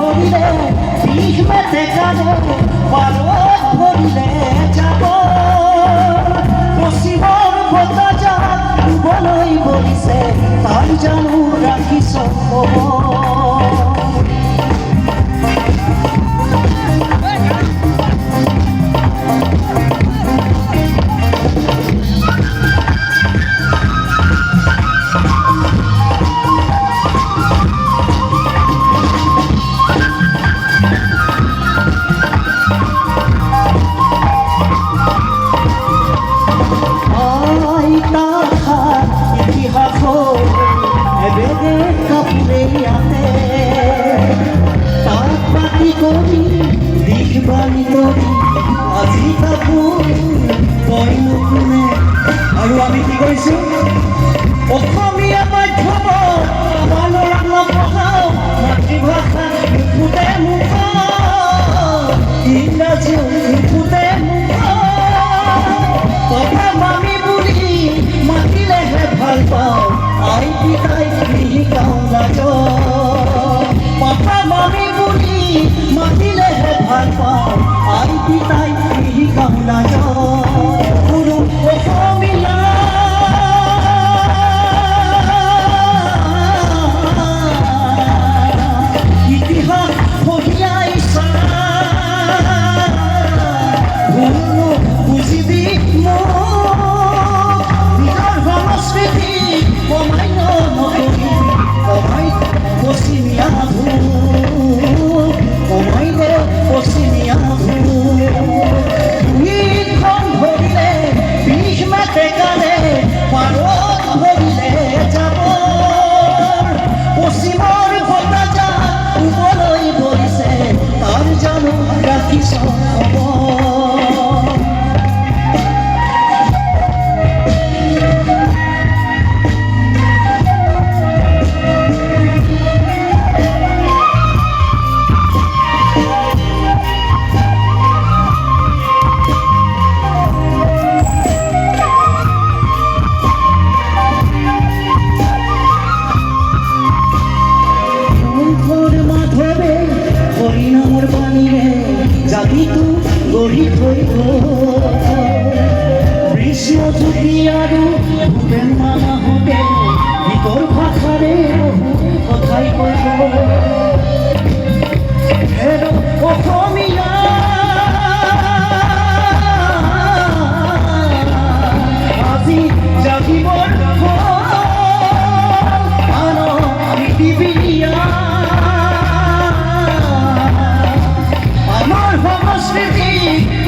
ধৰিলে বিষ মেতে কানে পালক ধৰিলে যাব পশ্চিমৰ বতাজাক ডুবলৈ বলিছে তাই জানো ৰাখিছ আৰু আমি কি কৰিছোঁ অসমীয়া মাধ্যমত আমাৰ ল'ৰাক নপঢ়াওঁ মাতৃভাষা নুফুটে মুখত ইংৰাজীও নুফুটে মুখত কথা মামি বুলি মাতিলেহে ভাল পাওঁ আই পিতাই নিশিকাওঁ লাজ কথা মামি বুলি মাতিলেহে ভাল পাওঁ আই পিতাই নিশিকাওঁ লাজ গঢ়ি থৈ বিশ্বজ্যোতি আৰু ভূপেন মামাহঁতে গীতৰ ভাষাৰে কথাই কৈ অসমীয়া আজি জাগিবৰ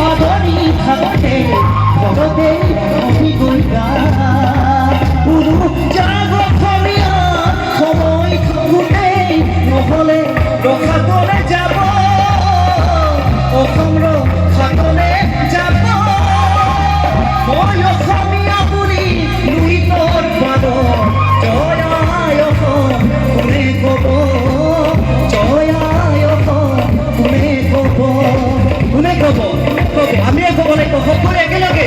আদৰি থাকোঁতে ঘৰতে আমি গৈ কোনো জাগ অসমীয়া সময় থাকোঁতে নহ'লে ৰখাতলে যাব অসম ৰখাতলে যাব মই অসমীয়া বুলি লুইতৰ পাদ জয় আই অসম কোনে ক'ব জয় আই অসম কোনে ক'ব কোনে ক'ব আমি ক'ব লাগিব সকলোৱে একেলগে